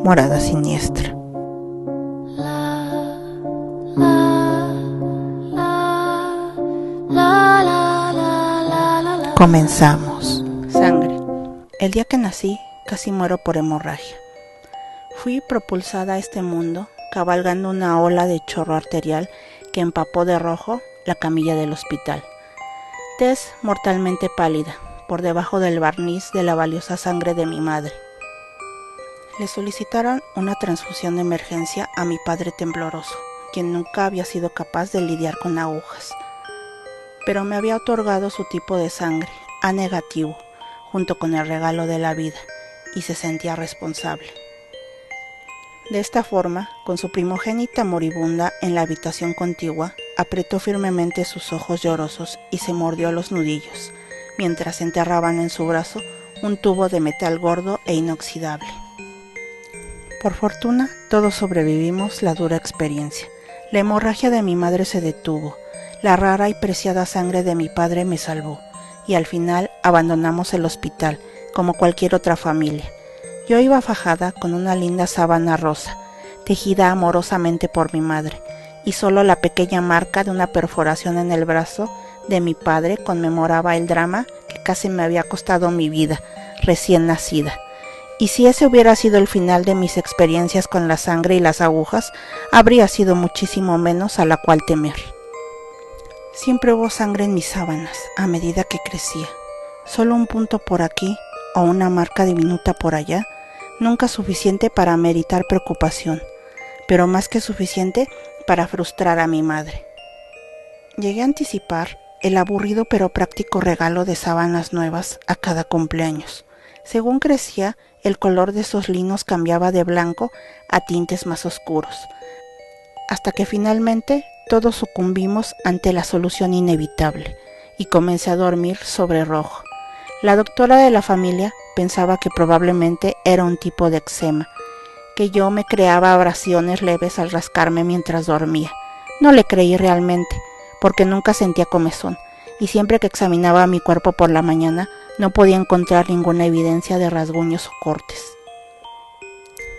morada siniestra. Comenzamos. Sangre. El día que nací, casi muero por hemorragia. Fui propulsada a este mundo, cabalgando una ola de chorro arterial que empapó de rojo la camilla del hospital. Tez mortalmente pálida, por debajo del barniz de la valiosa sangre de mi madre. Le solicitaron una transfusión de emergencia a mi padre tembloroso, quien nunca había sido capaz de lidiar con agujas. Pero me había otorgado su tipo de sangre, A negativo, junto con el regalo de la vida, y se sentía responsable. De esta forma, con su primogénita moribunda en la habitación contigua, apretó firmemente sus ojos llorosos y se mordió los nudillos, mientras enterraban en su brazo un tubo de metal gordo e inoxidable. Por fortuna, todos sobrevivimos la dura experiencia. La hemorragia de mi madre se detuvo, la rara y preciada sangre de mi padre me salvó, y al final abandonamos el hospital, como cualquier otra familia. Yo iba fajada con una linda sábana rosa, tejida amorosamente por mi madre, y solo la pequeña marca de una perforación en el brazo de mi padre conmemoraba el drama que casi me había costado mi vida, recién nacida. Y si ese hubiera sido el final de mis experiencias con la sangre y las agujas, habría sido muchísimo menos a la cual temer. Siempre hubo sangre en mis sábanas, a medida que crecía. Solo un punto por aquí, o una marca diminuta por allá, nunca suficiente para meritar preocupación, pero más que suficiente para frustrar a mi madre. Llegué a anticipar el aburrido pero práctico regalo de sábanas nuevas a cada cumpleaños. Según crecía, el color de esos linos cambiaba de blanco a tintes más oscuros, hasta que finalmente todos sucumbimos ante la solución inevitable, y comencé a dormir sobre rojo. La doctora de la familia pensaba que probablemente era un tipo de eczema, que yo me creaba abrasiones leves al rascarme mientras dormía. No le creí realmente, porque nunca sentía comezón, y siempre que examinaba mi cuerpo por la mañana no podía encontrar ninguna evidencia de rasguños o cortes.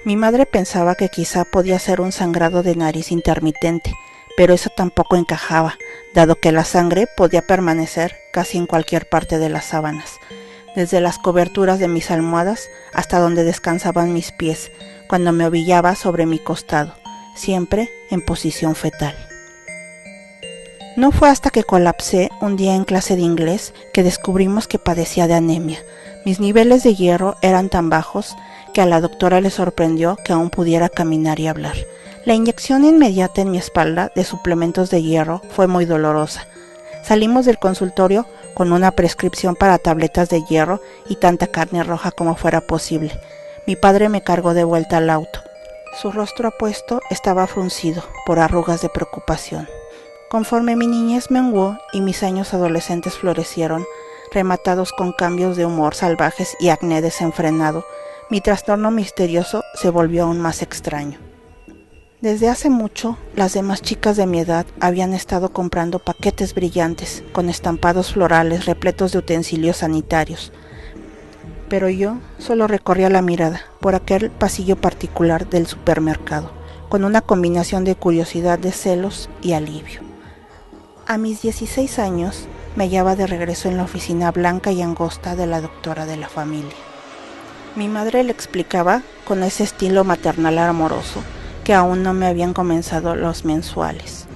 Mi madre pensaba que quizá podía ser un sangrado de nariz intermitente, pero eso tampoco encajaba, dado que la sangre podía permanecer casi en cualquier parte de las sábanas, desde las coberturas de mis almohadas hasta donde descansaban mis pies, cuando me ovillaba sobre mi costado, siempre en posición fetal. No fue hasta que colapsé un día en clase de inglés que descubrimos que padecía de anemia. Mis niveles de hierro eran tan bajos que a la doctora le sorprendió que aún pudiera caminar y hablar. La inyección inmediata en mi espalda de suplementos de hierro fue muy dolorosa. Salimos del consultorio con una prescripción para tabletas de hierro y tanta carne roja como fuera posible. Mi padre me cargó de vuelta al auto. Su rostro apuesto estaba fruncido por arrugas de preocupación. Conforme mi niñez menguó y mis años adolescentes florecieron, rematados con cambios de humor salvajes y acné desenfrenado, mi trastorno misterioso se volvió aún más extraño. Desde hace mucho, las demás chicas de mi edad habían estado comprando paquetes brillantes con estampados florales repletos de utensilios sanitarios, pero yo solo recorría la mirada por aquel pasillo particular del supermercado, con una combinación de curiosidad, de celos y alivio. A mis 16 años me hallaba de regreso en la oficina blanca y angosta de la doctora de la familia. Mi madre le explicaba con ese estilo maternal amoroso que aún no me habían comenzado los mensuales.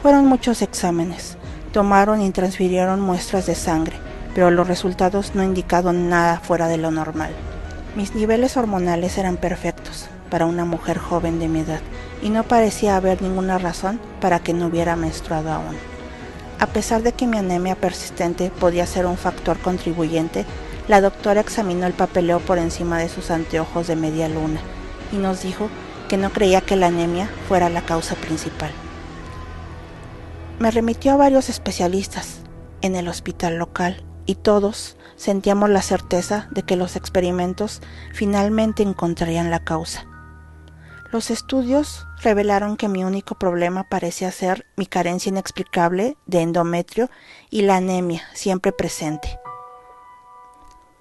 Fueron muchos exámenes, tomaron y transfirieron muestras de sangre, pero los resultados no indicaron nada fuera de lo normal. Mis niveles hormonales eran perfectos para una mujer joven de mi edad, y no parecía haber ninguna razón para que no hubiera menstruado aún. A pesar de que mi anemia persistente podía ser un factor contribuyente, la doctora examinó el papeleo por encima de sus anteojos de media luna y nos dijo que no creía que la anemia fuera la causa principal. Me remitió a varios especialistas en el hospital local y todos sentíamos la certeza de que los experimentos finalmente encontrarían la causa. Los estudios revelaron que mi único problema parecía ser mi carencia inexplicable de endometrio y la anemia siempre presente.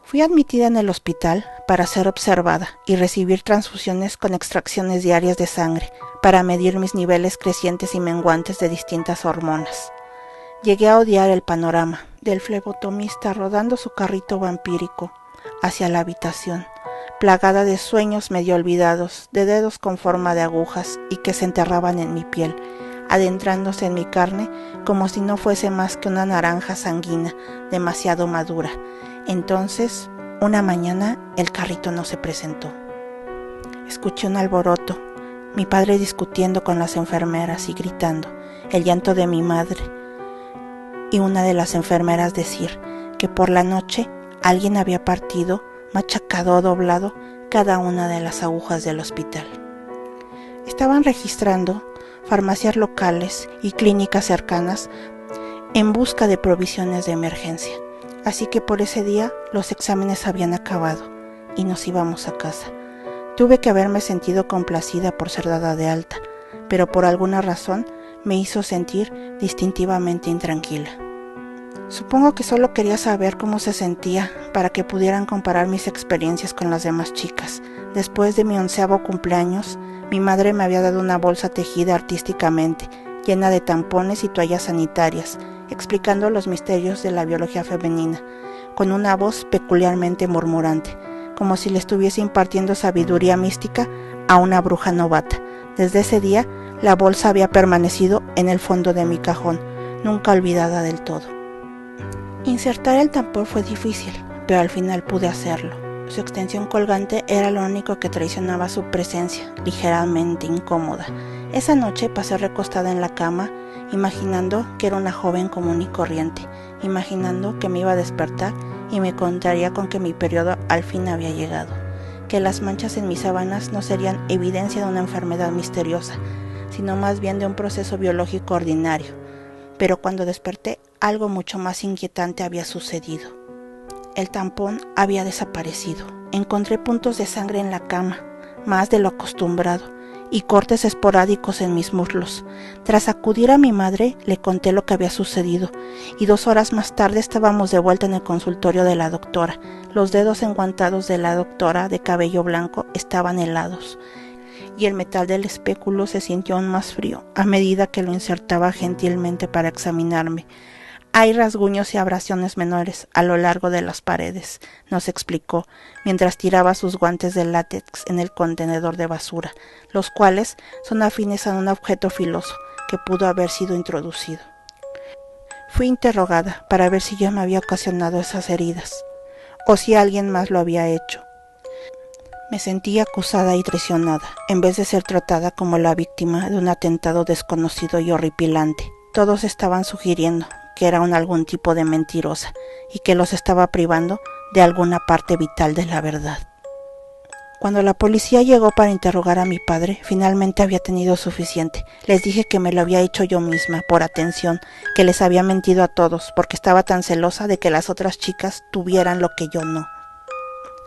Fui admitida en el hospital para ser observada y recibir transfusiones con extracciones diarias de sangre para medir mis niveles crecientes y menguantes de distintas hormonas. Llegué a odiar el panorama del flebotomista rodando su carrito vampírico hacia la habitación, plagada de sueños medio olvidados, de dedos con forma de agujas y que se enterraban en mi piel, adentrándose en mi carne como si no fuese más que una naranja sanguínea, demasiado madura. Entonces, una mañana, el carrito no se presentó. Escuché un alboroto, mi padre discutiendo con las enfermeras y gritando, el llanto de mi madre, y una de las enfermeras decir que por la noche alguien había partido, machacado o doblado cada una de las agujas del hospital. Estaban registrando farmacias locales y clínicas cercanas en busca de provisiones de emergencia. Así que por ese día los exámenes habían acabado y nos íbamos a casa. Tuve que haberme sentido complacida por ser dada de alta, pero por alguna razón me hizo sentir distintivamente intranquila. Supongo que solo quería saber cómo se sentía para que pudieran comparar mis experiencias con las demás chicas. Después de mi 11º cumpleaños, mi madre me había dado una bolsa tejida artísticamente, llena de tampones y toallas sanitarias, explicando los misterios de la biología femenina, con una voz peculiarmente murmurante, como si le estuviese impartiendo sabiduría mística a una bruja novata. Desde ese día, la bolsa había permanecido en el fondo de mi cajón, nunca olvidada del todo. Insertar el tampón fue difícil, pero al final pude hacerlo. Su extensión colgante era lo único que traicionaba su presencia, ligeramente incómoda. Esa noche pasé recostada en la cama, imaginando que era una joven común y corriente, imaginando que me iba a despertar y me encontraría con que mi periodo al fin había llegado, que las manchas en mis sábanas no serían evidencia de una enfermedad misteriosa, sino más bien de un proceso biológico ordinario. Pero cuando desperté, algo mucho más inquietante había sucedido. El tampón había desaparecido. Encontré puntos de sangre en la cama, más de lo acostumbrado, y cortes esporádicos en mis muslos. Tras acudir a mi madre, le conté lo que había sucedido, y 2 horas más tarde estábamos de vuelta en el consultorio de la doctora. Los dedos enguantados de la doctora de cabello blanco estaban helados, y el metal del espéculo se sintió aún más frío a medida que lo insertaba gentilmente para examinarme. Hay rasguños y abrasiones menores a lo largo de las paredes, nos explicó, mientras tiraba sus guantes de látex en el contenedor de basura, los cuales son afines a un objeto filoso que pudo haber sido introducido. Fui interrogada para ver si yo me había ocasionado esas heridas, o si alguien más lo había hecho. Me sentí acusada y traicionada, en vez de ser tratada como la víctima de un atentado desconocido y horripilante. Todos estaban sugiriendo que era algún tipo de mentirosa y que los estaba privando de alguna parte vital de la verdad. Cuando la policía llegó para interrogar a mi padre, finalmente había tenido suficiente. Les dije que me lo había hecho yo misma, por atención, que les había mentido a todos, porque estaba tan celosa de que las otras chicas tuvieran lo que yo no.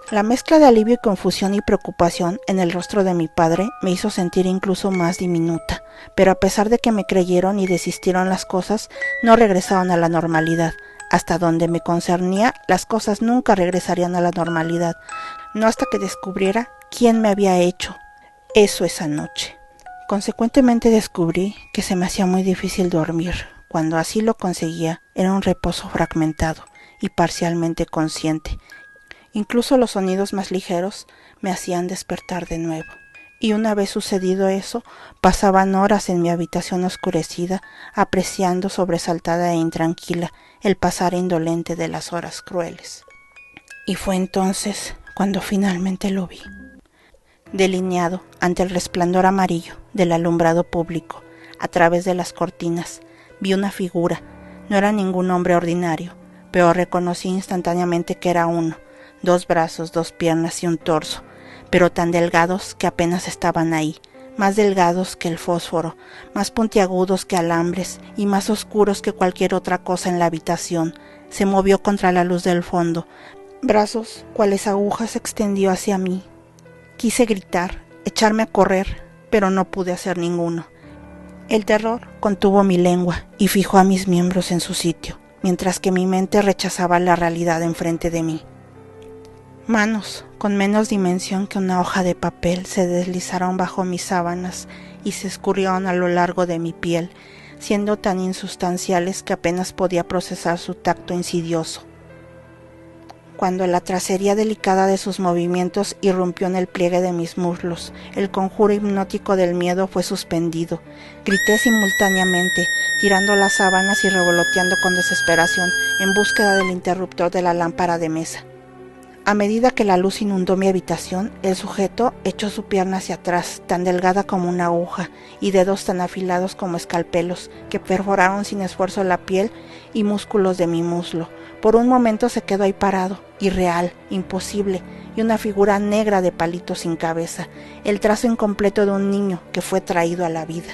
La mezcla de alivio y confusión y preocupación en el rostro de mi padre me hizo sentir incluso más diminuta, pero a pesar de que me creyeron y desistieron las cosas, no regresaron a la normalidad. Hasta donde me concernía, las cosas nunca regresarían a la normalidad, no hasta que descubriera quién me había hecho eso esa noche. Consecuentemente descubrí que se me hacía muy difícil dormir. Cuando así lo conseguía, era un reposo fragmentado y parcialmente consciente. Incluso los sonidos más ligeros me hacían despertar de nuevo. Y una vez sucedido eso, pasaban horas en mi habitación oscurecida, apreciando sobresaltada e intranquila el pasar indolente de las horas crueles. Y fue entonces cuando finalmente lo vi, delineado ante el resplandor amarillo del alumbrado público. A través de las cortinas vi una figura. No era ningún hombre ordinario, pero reconocí instantáneamente que era uno. 2 brazos, 2 piernas y un torso, pero tan delgados que apenas estaban ahí, más delgados que el fósforo, más puntiagudos que alambres y más oscuros que cualquier otra cosa en la habitación. Se movió contra la luz del fondo, brazos cuales agujas extendió hacia mí. Quise gritar, echarme a correr, pero no pude hacer ninguno. El terror contuvo mi lengua y fijó a mis miembros en su sitio, mientras que mi mente rechazaba la realidad enfrente de mí. Manos con menos dimensión que una hoja de papel se deslizaron bajo mis sábanas y se escurrieron a lo largo de mi piel, siendo tan insustanciales que apenas podía procesar su tacto insidioso. Cuando la tracería delicada de sus movimientos irrumpió en el pliegue de mis muslos, el conjuro hipnótico del miedo fue suspendido. Grité simultáneamente, tirando las sábanas y revoloteando con desesperación en búsqueda del interruptor de la lámpara de mesa. A medida que la luz inundó mi habitación, el sujeto echó su pierna hacia atrás, tan delgada como una aguja, y dedos tan afilados como escalpelos, que perforaron sin esfuerzo la piel y músculos de mi muslo. Por un momento se quedó ahí parado, irreal, imposible, y una figura negra de palito sin cabeza, el trazo incompleto de un niño que fue traído a la vida.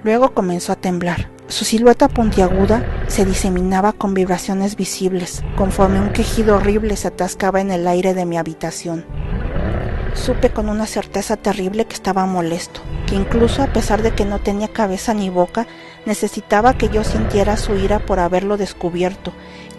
Luego comenzó a temblar. Su silueta puntiaguda se diseminaba con vibraciones visibles, conforme un quejido horrible se atascaba en el aire de mi habitación. Supe con una certeza terrible que estaba molesto, que incluso a pesar de que no tenía cabeza ni boca, necesitaba que yo sintiera su ira por haberlo descubierto.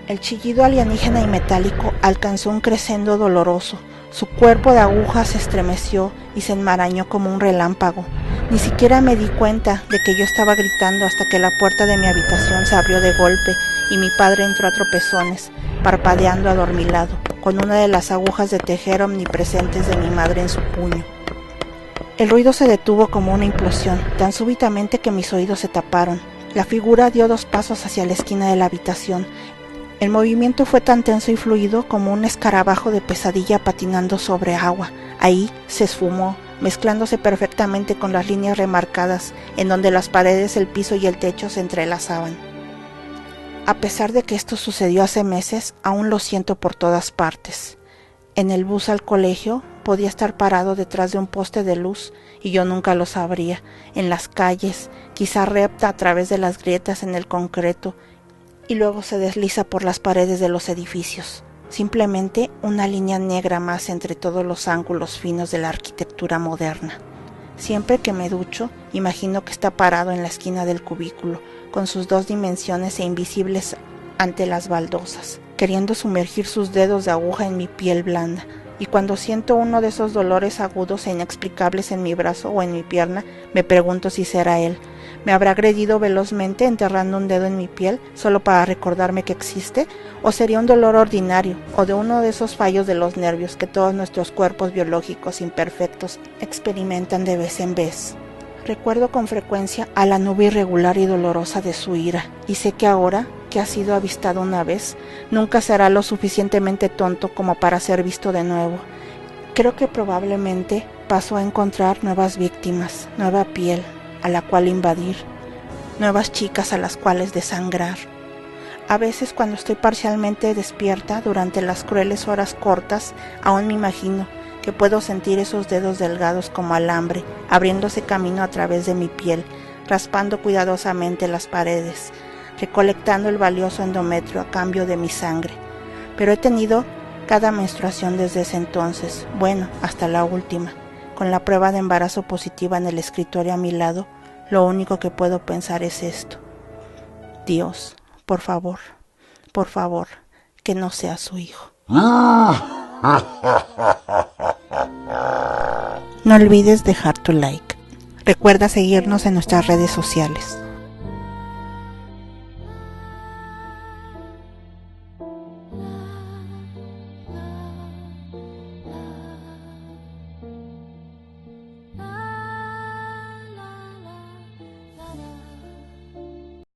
El chillido alienígena y metálico alcanzó un crescendo doloroso. Su cuerpo de aguja se estremeció y se enmarañó como un relámpago. Ni siquiera me di cuenta de que yo estaba gritando hasta que la puerta de mi habitación se abrió de golpe y mi padre entró a tropezones, parpadeando adormilado, con una de las agujas de tejer omnipresentes de mi madre en su puño. El ruido se detuvo como una implosión, tan súbitamente que mis oídos se taparon. La figura dio 2 pasos hacia la esquina de la habitación. El movimiento fue tan tenso y fluido como un escarabajo de pesadilla patinando sobre agua. Ahí se esfumó, mezclándose perfectamente con las líneas remarcadas, en donde las paredes, el piso y el techo se entrelazaban. A pesar de que esto sucedió hace meses, aún lo siento por todas partes. En el bus al colegio podía estar parado detrás de un poste de luz y yo nunca lo sabría. En las calles, quizá repta a través de las grietas en el concreto y luego se desliza por las paredes de los edificios. Simplemente una línea negra más entre todos los ángulos finos de la arquitectura moderna. Siempre que me ducho, imagino que está parado en la esquina del cubículo, con sus 2 dimensiones e invisibles ante las baldosas, queriendo sumergir sus dedos de aguja en mi piel blanda. Y cuando siento uno de esos dolores agudos e inexplicables en mi brazo o en mi pierna, me pregunto si será él. ¿Me habrá agredido velozmente enterrando un dedo en mi piel solo para recordarme que existe? ¿O sería un dolor ordinario o de uno de esos fallos de los nervios que todos nuestros cuerpos biológicos imperfectos experimentan de vez en vez? Recuerdo con frecuencia a la nube irregular y dolorosa de su ira, y sé que ahora, que ha sido avistado una vez, nunca será lo suficientemente tonto como para ser visto de nuevo. Creo que probablemente pasó a encontrar nuevas víctimas, nueva piel a la cual invadir, nuevas chicas a las cuales desangrar. A veces cuando estoy parcialmente despierta durante las crueles horas cortas, aún me imagino que puedo sentir esos dedos delgados como alambre, abriéndose camino a través de mi piel, raspando cuidadosamente las paredes, recolectando el valioso endometrio a cambio de mi sangre. Pero he tenido cada menstruación desde ese entonces, bueno, hasta la última. Con la prueba de embarazo positiva en el escritorio a mi lado, lo único que puedo pensar es esto. Dios, por favor, que no sea su hijo. No olvides dejar tu like. Recuerda seguirnos en nuestras redes sociales.